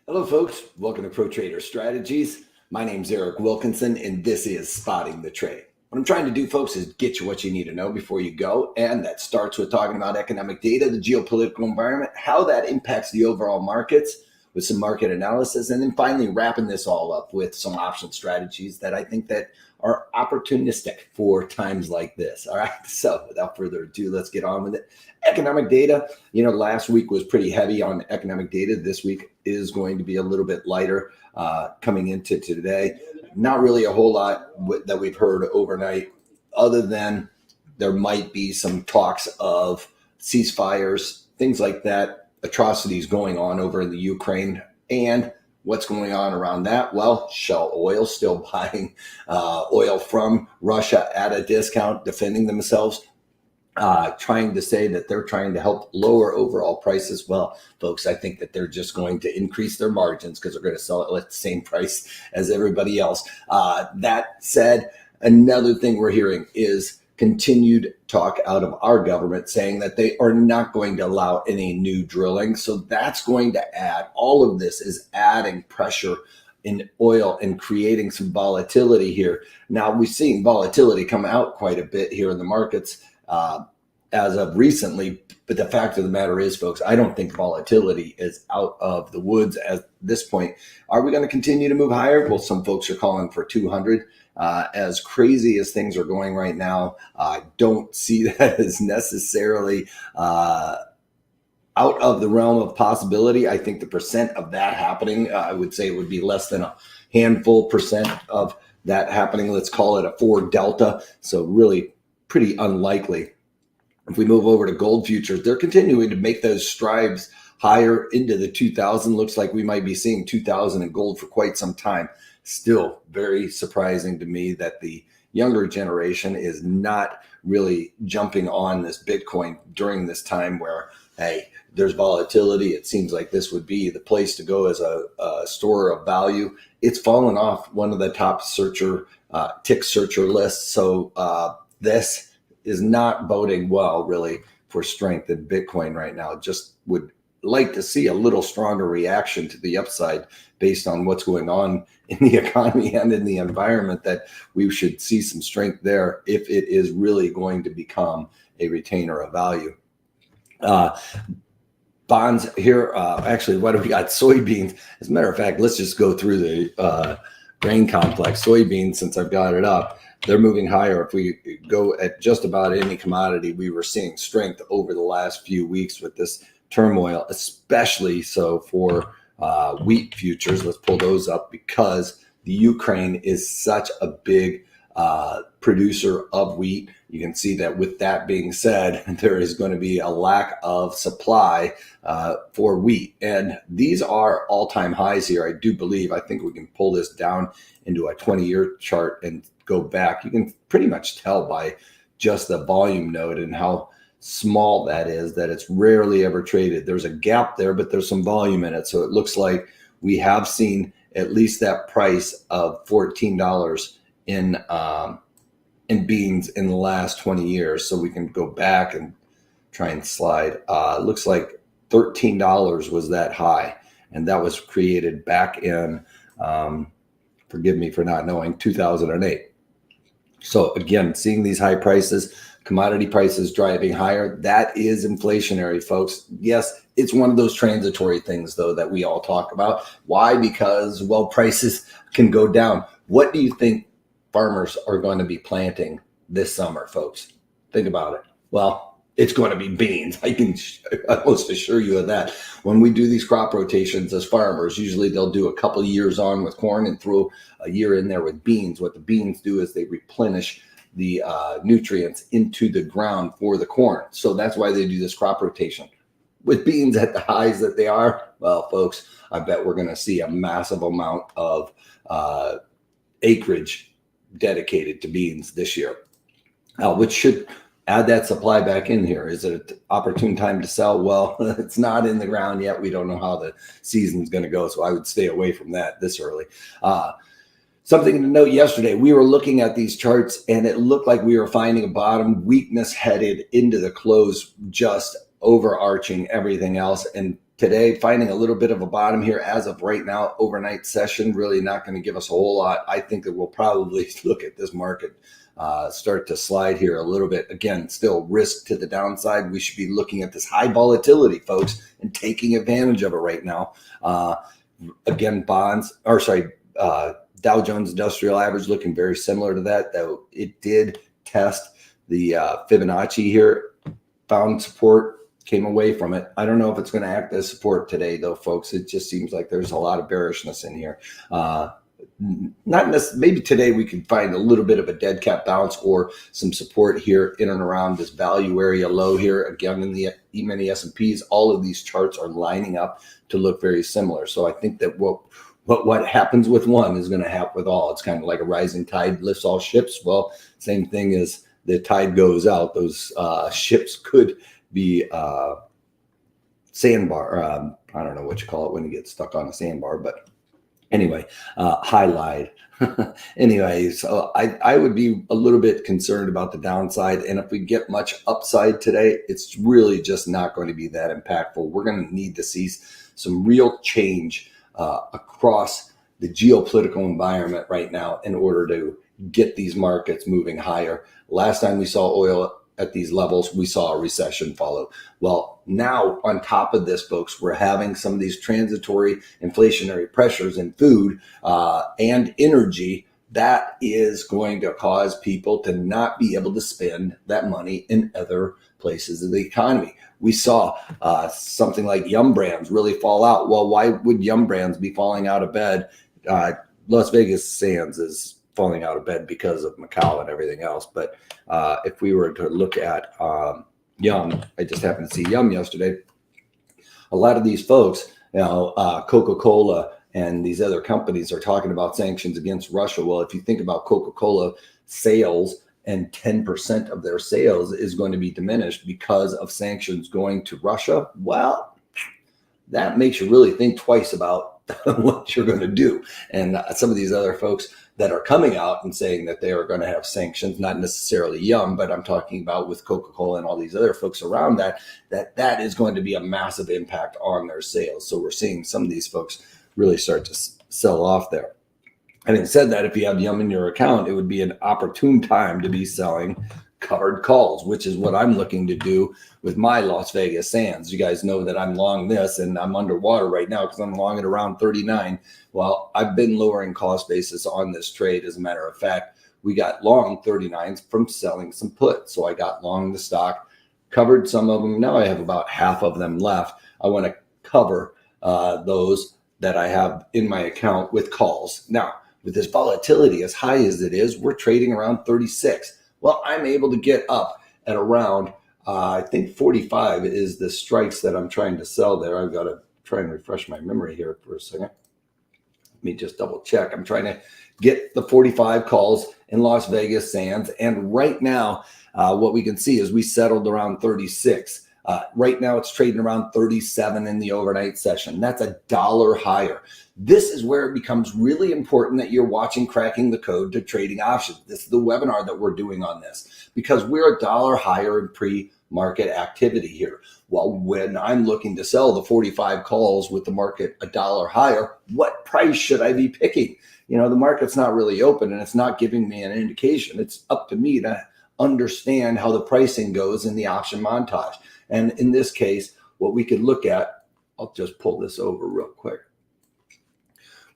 Hello, folks. Welcome to Pro Trader Strategies. My name's Eric Wilkinson, and this is Spotting the Trade. What I'm trying to do, folks, is get you what you need to know before you go. And that starts with talking about economic data, the geopolitical environment, how that impacts the overall markets with some market analysis, and then finally wrapping this all up with some option strategies that I think that are opportunistic for times like this. All right. So without further ado, let's get on with it. Economic data, last week was pretty heavy on economic data. This week is going to be a little bit lighter coming into today. Not really a whole lot that we've heard overnight, other than there might be some talks of ceasefires, things like that, atrocities going on over in the Ukraine. And what's going on around that? Well, Shell Oil still buying oil from Russia at a discount, defending themselves, trying to say that they're trying to help lower overall prices. Well, folks, I think that they're just going to increase their margins because they're going to sell it at the same price as everybody else. That said, another thing we're hearing is continued talk out of our government saying that they are not going to allow any new drilling. So that's going to add, all of this is adding pressure in oil and creating some volatility here. Now, we've seen volatility come out quite a bit here in the markets as of recently, but the fact of the matter is, folks, I don't think volatility is out of the woods at this point. Are we going to continue to move higher? Well, some folks are calling for 200. As crazy as things are going right now, I don't see that as necessarily out of the realm of possibility. I think the percent of that happening, I would say it would be less than a handful percent of that happening. Let's call it a 4 delta. So really pretty unlikely. If we move over to gold futures, they're continuing to make those strides higher into the 2000. Looks like we might be seeing 2000 in gold for quite some time. Still very surprising to me that the younger generation is not really jumping on this Bitcoin during this time where, hey, there's volatility. It seems like this would be the place to go as a store of value. It's fallen off one of the top tick searcher lists. So this is not boding well, really, for strength in Bitcoin right now. Just would like to see a little stronger reaction to the upside based on what's going on in the economy and in the environment, that we should see some strength there if it is really going to become a retainer of value. Bonds here, actually, what do we got? Soybeans. As a matter of fact, let's just go through the grain complex. Soybeans, since I've got it up, they're moving higher. If we go at just about any commodity, we were seeing strength over the last few weeks with this turmoil, especially so for wheat futures. Let's pull those up because the Ukraine is such a big producer of wheat. You can see that with that being said, there is going to be a lack of supply for wheat. And these are all-time highs here, I do believe. I think we can pull this down into a 20-year chart and go back. You can pretty much tell by just the volume node and how small that is, that it's rarely ever traded. There's a gap there, but there's some volume in it. So it looks like we have seen at least that price of $14 in beans in the last 20 years. So we can go back and try and slide. It looks like $13 was that high, and that was created back in, forgive me for not knowing, 2008. So again, seeing these high prices, commodity prices driving higher, that is inflationary, folks. Yes, it's one of those transitory things, though, that we all talk about. Why? Because, well, prices can go down. What do you think farmers are going to be planting this summer, folks? Think about it. Well, it's going to be beans. I can almost assure you of that. When we do these crop rotations as farmers, usually they'll do a couple of years on with corn and throw a year in there with beans. What the beans do is they replenish the nutrients into the ground for the corn. So that's why they do this crop rotation. With beans at the highs that they are, well, folks, I bet we're going to see a massive amount of acreage dedicated to beans this year, which should add that supply back in here. Is it an opportune time to sell? Well, it's not in the ground yet. We don't know how the season's going to go, so I would stay away from that this early. Something to note, yesterday, we were looking at these charts, and it looked like we were finding a bottom, weakness headed into the close, just overarching everything else. And today, finding a little bit of a bottom here as of right now. Overnight session really not going to give us a whole lot. I think that we'll probably look at this market start to slide here a little bit. Again, still risk to the downside. We should be looking at this high volatility, folks, and taking advantage of it right now. Again, Dow Jones Industrial Average looking very similar to that, though it did test the Fibonacci here, found support, came away from it. I don't know if it's going to act as support today, though, folks. It just seems like there's a lot of bearishness in here. Not necessarily. Maybe today we could find a little bit of a dead cat bounce or some support here in and around this value area low here. Again, in the E-mini S&Ps, all of these charts are lining up to look very similar. So I think that what happens with one is going to happen with all. It's kind of like a rising tide lifts all ships. Well, same thing as the tide goes out. Those ships could be sandbar. I don't know what you call it when you get stuck on a sandbar, but anyway, highlight. Anyway, so I would be a little bit concerned about the downside. And if we get much upside today, it's really just not going to be that impactful. We're going to need to see some real change across the geopolitical environment right now in order to get these markets moving higher. Last time we saw oil at these levels, we saw a recession follow. Well, now on top of this, folks, we're having some of these transitory inflationary pressures in food and energy. That is going to cause people to not be able to spend that money in other places of the economy. We saw something like Yum Brands really fall out. Well, why would Yum Brands be falling out of bed? Las Vegas Sands is falling out of bed because of Macau and everything else. But if we were to look at Yum, I just happened to see Yum yesterday. A lot of these folks, Coca-Cola and these other companies are talking about sanctions against Russia. Well, if you think about Coca-Cola sales, and 10% of their sales is going to be diminished because of sanctions going to Russia, well, that makes you really think twice about what you're going to do. And some of these other folks that are coming out and saying that they are going to have sanctions, not necessarily Yum, but I'm talking about with Coca-Cola and all these other folks around that is going to be a massive impact on their sales. So we're seeing some of these folks really start to sell off there. Having said that, if you have Yum in your account, it would be an opportune time to be selling covered calls, which is what I'm looking to do with my Las Vegas Sands. You guys know that I'm long this, and I'm underwater right now because I'm long at around 39. Well, I've been lowering cost basis on this trade. As a matter of fact, we got long 39s from selling some puts. So I got long the stock, covered some of them. Now I have about half of them left. I want to cover those that I have in my account with calls. Now, with this volatility as high as it is, we're trading around 36. Well, I'm able to get up at around, I think 45 is the strikes that I'm trying to sell there. I've got to try and refresh my memory here for a second. Let me just double check. I'm trying to get the 45 calls in Las Vegas Sands. And right now, what we can see is we settled around 36. Right now, it's trading around 37 in the overnight session. That's $1 higher. This is where it becomes really important that you're watching Cracking the Code to Trading Options. This is the webinar that we're doing on this because we're $1 higher in pre-market activity here. Well, when I'm looking to sell the 45 calls with the market $1 higher, what price should I be picking? The market's not really open and it's not giving me an indication. It's up to me to understand how the pricing goes in the option montage. And in this case, what we could look at, I'll just pull this over real quick.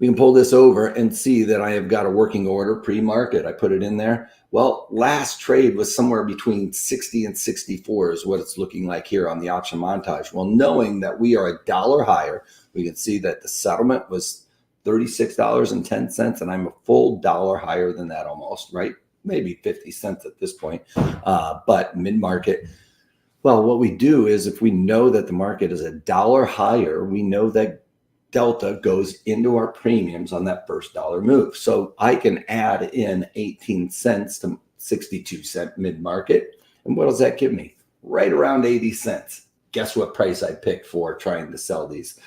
We can pull this over and see that I have got a working order pre-market. I put it in there. Well, last trade was somewhere between 60 and 64 is what it's looking like here on the option montage. Well, knowing that we are $1 higher, we can see that the settlement was $36.10, and I'm a full dollar higher than that almost, right? Maybe 50 cents at this point, but mid-market. Well, what we do is if we know that the market is $1 higher, we know that delta goes into our premiums on that first dollar move. So I can add in 18 cents to 62 cent mid-market. And what does that give me? Right around 80 cents. Guess what price I picked for trying to sell these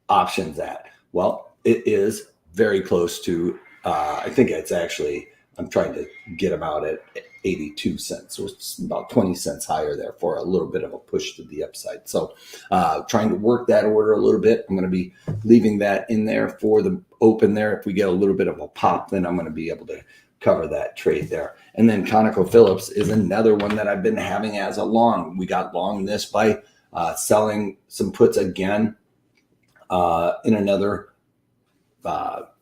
options at? Well, it is very close to, I think it's actually I'm trying to get them out at 82 cents. So it's about 20 cents higher there for a little bit of a push to the upside. So trying to work that order a little bit. I'm going to be leaving that in there for the open there. If we get a little bit of a pop, then I'm going to be able to cover that trade there. And then ConocoPhillips is another one that I've been having as a long. We got long this by selling some puts again in another about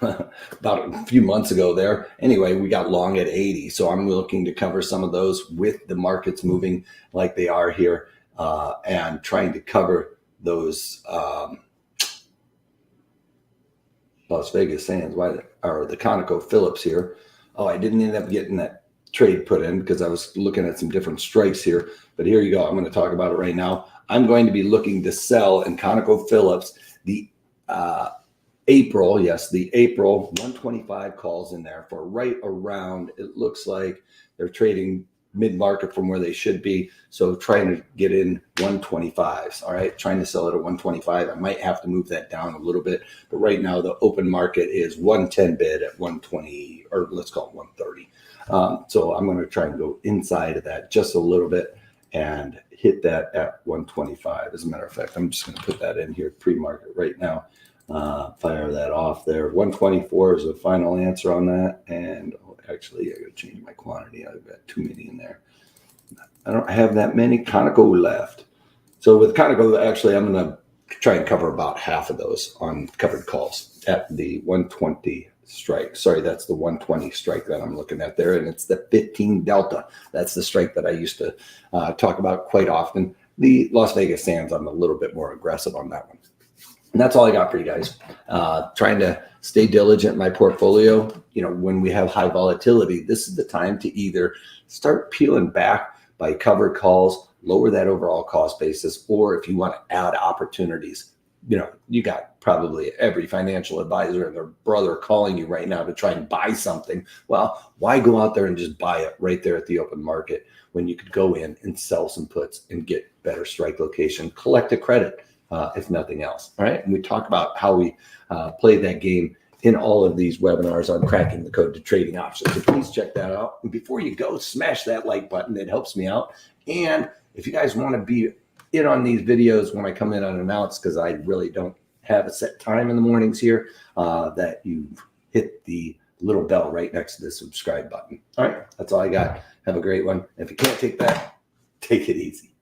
a few months ago there. Anyway, we got long at 80. So I'm looking to cover some of those with the markets moving like they are here and trying to cover those Las Vegas Sands, or the ConocoPhillips here. Oh, I didn't end up getting that trade put in because I was looking at some different strikes here. But here you go. I'm going to talk about it right now. I'm going to be looking to sell in ConocoPhillips the April 125 calls in there for right around, it looks like they're trading mid-market from where they should be. So trying to get in 125s. All right. Trying to sell it at 125. I might have to move that down a little bit, but right now the open market is 110 bid at 120, or let's call it 130. So I'm going to try and go inside of that just a little bit and hit that at 125. As a matter of fact, I'm just going to put that in here pre-market right now. Fire that off there. 124 is the final answer on that. And actually, I got to change my quantity. I've got too many in there. I don't have that many Conoco left. So with Conoco, actually, I'm going to try and cover about half of those on covered calls at the 120 strike. Sorry, that's the 120 strike that I'm looking at there. And it's the 15 delta. That's the strike that I used to talk about quite often. The Las Vegas Sands, I'm a little bit more aggressive on that one. And that's all I got for you guys. Trying to stay diligent in my portfolio. You know, when we have high volatility, this is the time to either start peeling back by covered calls, lower that overall cost basis, or if you want to add opportunities. You know, you got probably every financial advisor and their brother calling you right now to try and buy something. Well, why go out there and just buy it right there at the open market when you could go in and sell some puts and get better strike location, collect a credit, if nothing else. All right. And we talk about how we play that game in all of these webinars on cracking the code to trading options. So please check that out. And before you go, smash that like button. It helps me out. And if you guys want to be in on these videos when I come in unannounced, because I really don't have a set time in the mornings here, that you hit the little bell right next to the subscribe button. All right. That's all I got. Have a great one. If you can't take that, take it easy.